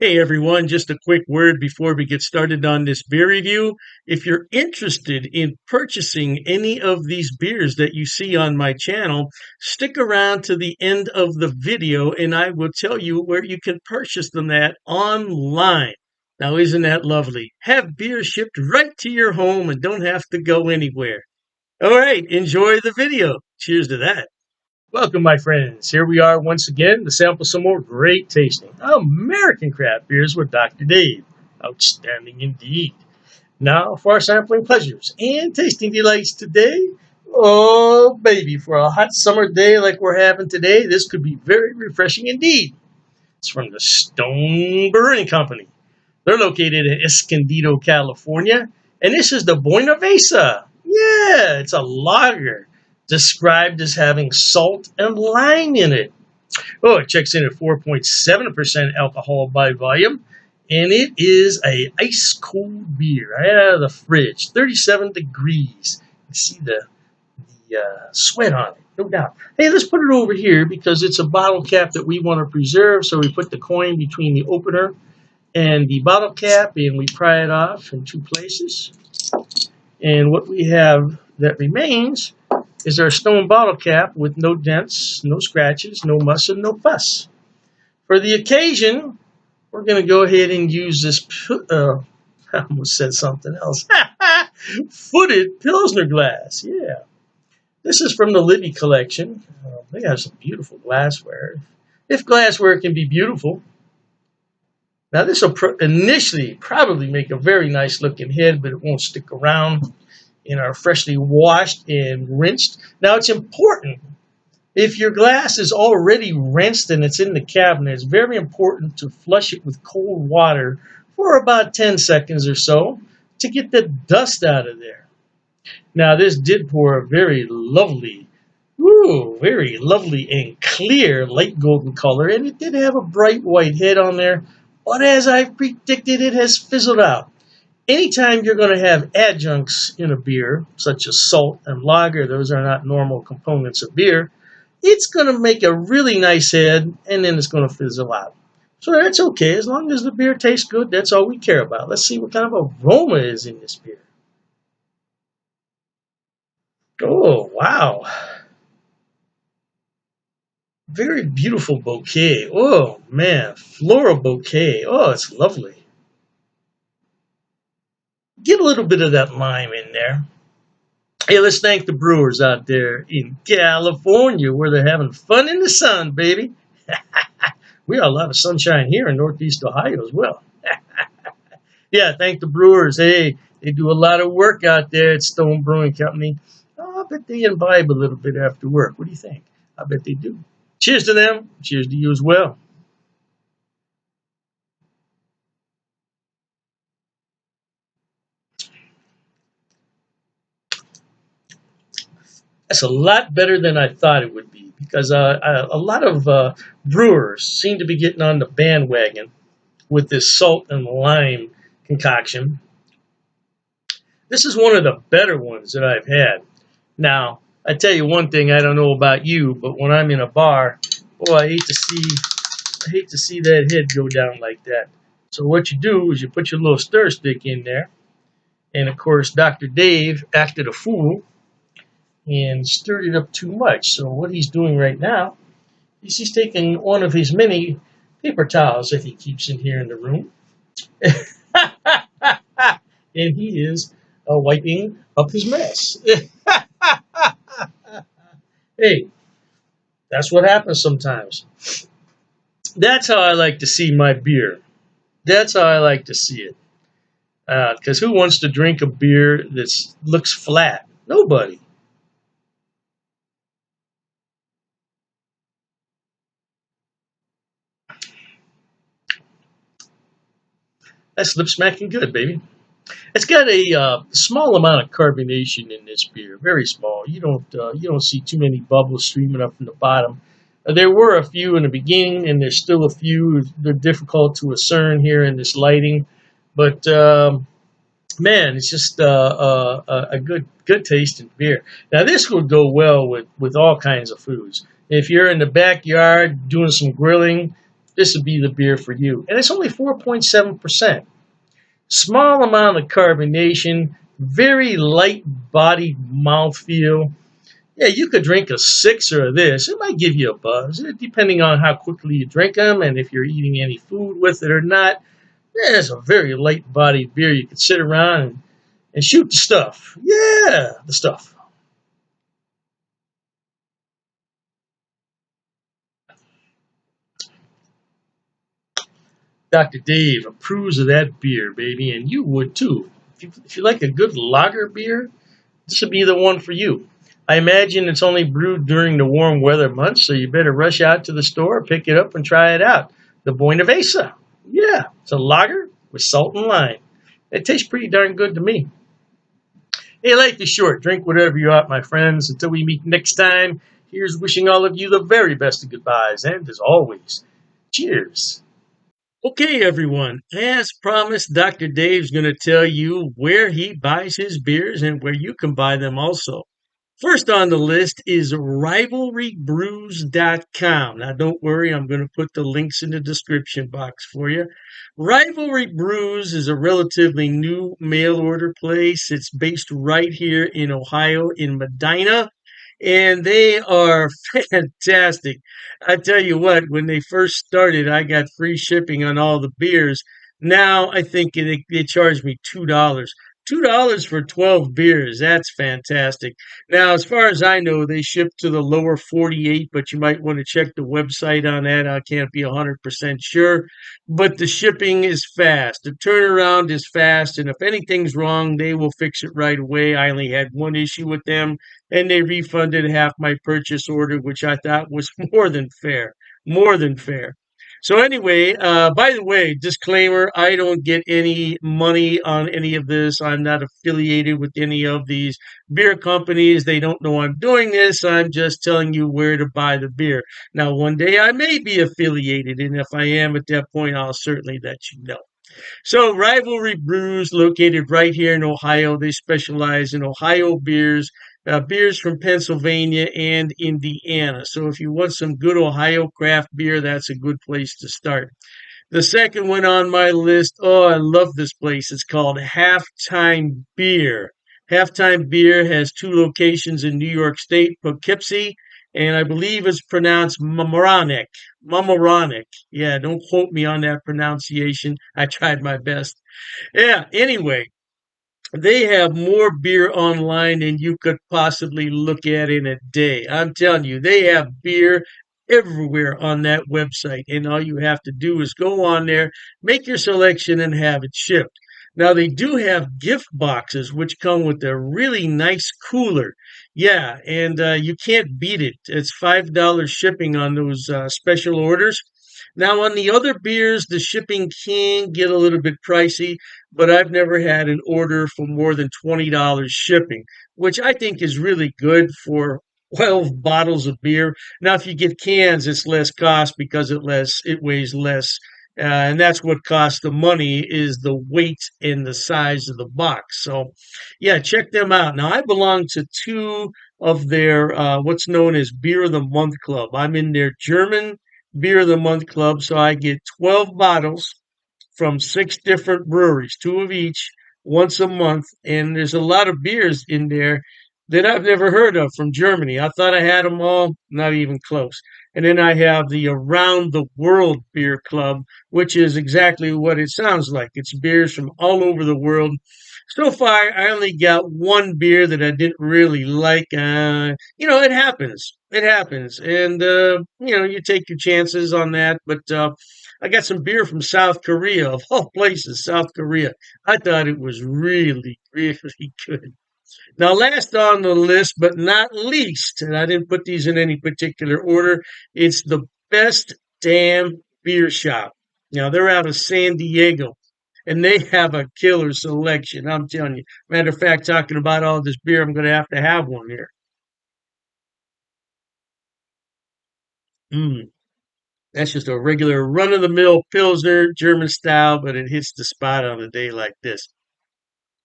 Hey everyone, just a quick word before we get started on this beer review. If you're interested in purchasing any of these beers that you see on my channel, stick around to the end of the video and I will tell you where you can purchase them at online. Now, isn't that lovely? Have beer shipped right to your home and don't have to go anywhere. All right, enjoy the video. Cheers to that. Welcome, my friends. Here we are once again to sample some more great tasting American craft beers with Dr. Dave. Outstanding indeed. Now, for our sampling pleasures and tasting delights today. Oh, baby, for a hot summer day like we're having today, this could be very refreshing indeed. It's from the Stone Brewing Company. They're located in Escondido, California, and this is the Buenaveza. Yeah, it's a lager described as having salt and lime in it. Oh, it checks in at 4.7% alcohol by volume, and it is a ice cold beer right out of the fridge, 37 degrees. You see the sweat on it, no doubt. Hey, let's put it over here because it's a bottle cap that we want to preserve, so we put the coin between the opener and the bottle cap, and we pry it off in two places. And what we have that remains is our stone bottle cap with no dents, no scratches, no muss, and no fuss. For the occasion, we're going to go ahead and use this, I almost said something else, footed Pilsner glass. Yeah. This is from the Libby collection. They have some beautiful glassware. If glassware can be beautiful. Now, this will initially probably make a very nice looking head, but it won't stick around in our freshly washed and rinsed. Now, it's important, if your glass is already rinsed and it's in the cabinet, it's very important to flush it with cold water for about 10 seconds or so to get the dust out of there. Now, this did pour a very lovely and clear light golden color, and it did have a bright white head on there, but as I predicted, it has fizzled out. Anytime you're going to have adjuncts in a beer, such as salt and lager, those are not normal components of beer, it's going to make a really nice head, and then it's going to fizzle out. So that's okay. As long as the beer tastes good, that's all we care about. Let's see what kind of aroma is in this beer. Oh, wow. Very beautiful bouquet. Oh, man. Floral bouquet. Oh, it's lovely. Get a little bit of that lime in there. Hey, let's thank the brewers out there in California where they're having fun in the sun, baby. We got a lot of sunshine here in Northeast Ohio as well. Yeah, thank the brewers. Hey, they do a lot of work out there at Stone Brewing Company. Oh, I bet they imbibe a little bit after work. What do you think? I bet they do. Cheers to them. Cheers to you as well. That's a lot better than I thought it would be because a lot of brewers seem to be getting on the bandwagon with this salt and lime concoction. This is one of the better ones that I've had. Now, I tell you one thing, I don't know about you, but when I'm in a bar, boy, I hate to see that head go down like that. So what you do is you put your little stir stick in there, and of course, Dr. Dave acted a fool and stirred it up too much. So what he's doing right now is he's taking one of his many paper towels that he keeps in here in the room, and he is wiping up his mess. Hey, that's what happens sometimes. That's how I like to see my beer. That's how I like to see it. Because who wants to drink a beer that looks flat? Nobody. That's lip smacking good, baby. It's got a small amount of carbonation in this beer, very small. You don't see too many bubbles streaming up from the bottom. There were a few in the beginning, and there's still a few. They're difficult to discern here in this lighting, but man, it's just a good tasting beer. Now this would go well with all kinds of foods. If you're in the backyard doing some grilling, this would be the beer for you. And it's only 4.7%. Small amount of carbonation, very light bodied mouthfeel. Yeah, you could drink a sixer of this. It might give you a buzz, depending on how quickly you drink them and if you're eating any food with it or not. Yeah, it's a very light bodied beer. You could sit around and shoot the stuff. Yeah, the stuff. Dr. Dave approves of that beer, baby, and you would too. If you like a good lager beer, this would be the one for you. I imagine it's only brewed during the warm weather months, so you better rush out to the store, pick it up, and try it out. The Buenaveza. Yeah, it's a lager with salt and lime. It tastes pretty darn good to me. Hey, life is short. Drink whatever you want, my friends. Until we meet next time, here's wishing all of you the very best of goodbyes. And as always, cheers. Okay, everyone. As promised, Dr. Dave's going to tell you where he buys his beers and where you can buy them also. First on the list is rivalrybrews.com. Now, don't worry, I'm going to put the links in the description box for you. Rivalry Brews is a relatively new mail order place. It's based right here in Ohio, in Medina, and they are fantastic. I tell you what, when they first started, I got free shipping on all the beers. Now I think they charge me $2. $2 for 12 beers. That's fantastic. Now, as far as I know, they ship to the lower 48, but you might want to check the website on that. I can't be 100% sure, but the shipping is fast. The turnaround is fast, and if anything's wrong, they will fix it right away. I only had one issue with them, and they refunded half my purchase order, which I thought was more than fair. More than fair. So anyway, by the way, disclaimer, I don't get any money on any of this. I'm not affiliated with any of these beer companies. They don't know I'm doing this. I'm just telling you where to buy the beer. Now, one day I may be affiliated, and if I am at that point, I'll certainly let you know. So, Rivalry Brews, located right here in Ohio, they specialize in Ohio beers, beers from Pennsylvania and Indiana. So, if you want some good Ohio craft beer, that's a good place to start. The second one on my list, oh, I love this place. It's called Halftime Beer. Halftime Beer has two locations in New York State, Poughkeepsie, and I believe it's pronounced Mamaroneck. Mamaroneck. Yeah, don't quote me on that pronunciation. I tried my best. Yeah, anyway, they have more beer online than you could possibly look at in a day. I'm telling you, they have beer everywhere on that website. And all you have to do is go on there, make your selection, and have it shipped. Now, they do have gift boxes, which come with a really nice cooler. Yeah, and you can't beat it. It's $5 shipping on those special orders. Now, on the other beers, the shipping can get a little bit pricey, but I've never had an order for more than $20 shipping, which I think is really good for 12 bottles of beer. Now, if you get cans, it's less cost because it weighs less. And that's what costs the money is the weight and the size of the box. So, yeah, check them out. Now, I belong to two of their what's known as Beer of the Month Club. I'm in their German Beer of the Month Club, so I get 12 bottles from six different breweries, two of each, once a month. And there's a lot of beers in there that I've never heard of from Germany. I thought I had them all, not even close. And then I have the Around the World Beer Club, which is exactly what it sounds like. It's beers from all over the world. So far, I only got one beer that I didn't really like. It happens. It happens. And, you take your chances on that. But I got some beer from South Korea, of all places, South Korea. I thought it was really, really good. Now, last on the list, but not least, and I didn't put these in any particular order, it's the Best Damn Beer Shop. Now, they're out of San Diego, and they have a killer selection. I'm telling you. Matter of fact, talking about all this beer, I'm going to have one here. Mm, that's just a regular run of the mill Pilsner, German style, but it hits the spot on a day like this.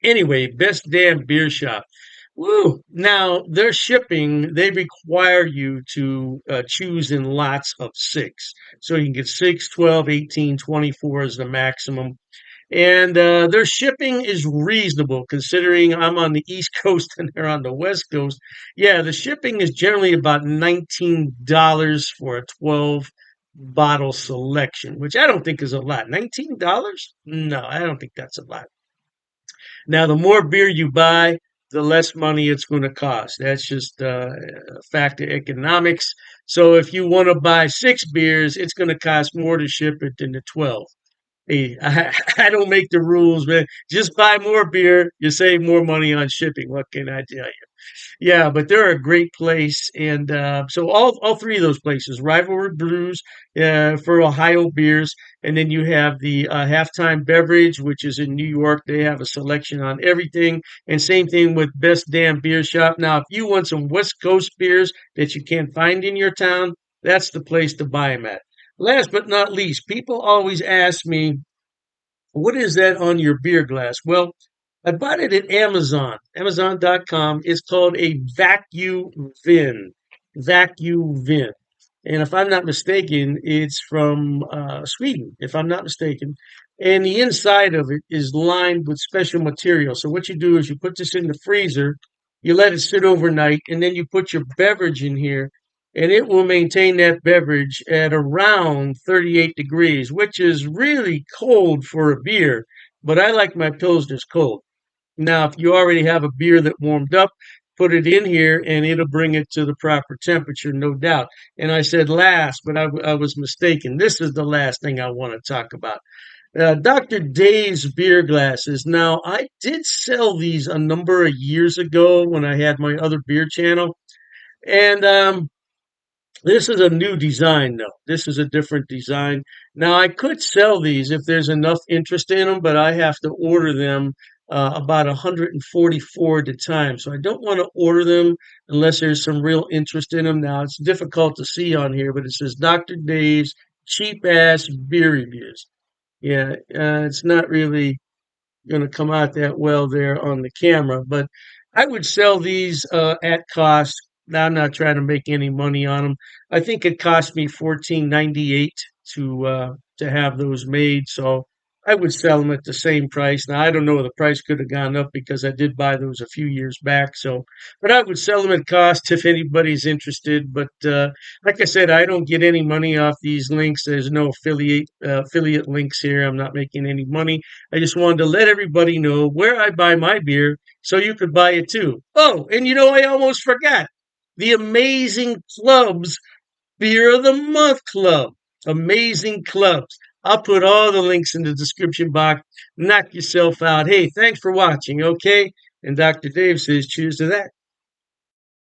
Anyway, Best Damn Beer Shop. Woo! Now, their shipping, they require you to choose in lots of six. So you can get 6, 12, 18, 24 is the maximum. And their shipping is reasonable considering I'm on the East Coast and they're on the West Coast. Yeah, the shipping is generally about $19 for a 12 bottle selection, which I don't think is a lot. $19? No, I don't think that's a lot. Now, the more beer you buy, the less money it's going to cost. That's just a fact of economics. So if you want to buy six beers, it's going to cost more to ship it than the 12. Hey, I don't make the rules, man. Just buy more beer. You save more money on shipping. What can I tell you? Yeah, but they're a great place, and so all three of those places, Rivalry Brews for Ohio beers, and then you have the Halftime Beverage, which is in New York. They have a selection on everything, and same thing with Best Damn Beer Shop. Now, if you want some West Coast beers that you can't find in your town, that's the place to buy them at. Last but not least, people always ask me, what is that on your beer glass? Well, I bought it at Amazon, Amazon.com. It's called a vacuum vin. Vacuum vin. And if I'm not mistaken, it's from Sweden, if I'm not mistaken. And the inside of it is lined with special material. So what you do is you put this in the freezer, you let it sit overnight, and then you put your beverage in here, and it will maintain that beverage at around 38 degrees, which is really cold for a beer. But I like my Pilsners cold. Now, if you already have a beer that warmed up, put it in here and it'll bring it to the proper temperature, no doubt. And I said last, but I was mistaken. This is the last thing I want to talk about. Dr. Dave's beer glasses. Now, I did sell these a number of years ago when I had my other beer channel. And this is a new design, though. This is a different design. Now, I could sell these if there's enough interest in them, but I have to order them about 144 at a time. So I don't want to order them unless there's some real interest in them. Now, it's difficult to see on here, but it says Dr. Dave's cheap ass beer reviews. Yeah, it's not really going to come out that well there on the camera. But I would sell these at cost. Now, I'm not trying to make any money on them. I think it cost me 14.98 to have those made. So I would sell them at the same price. Now I don't know, the price could have gone up because I did buy those a few years back. So, but I would sell them at cost if anybody's interested. But like I said, I don't get any money off these links. There's no affiliate links here. I'm not making any money. I just wanted to let everybody know where I buy my beer so you could buy it too. Oh, and you know, I almost forgot the Amazing Clubs Beer of the Month Club. Amazing clubs. I'll put all the links in the description box. Knock yourself out. Hey, thanks for watching, okay? And Dr. Dave says cheers to that.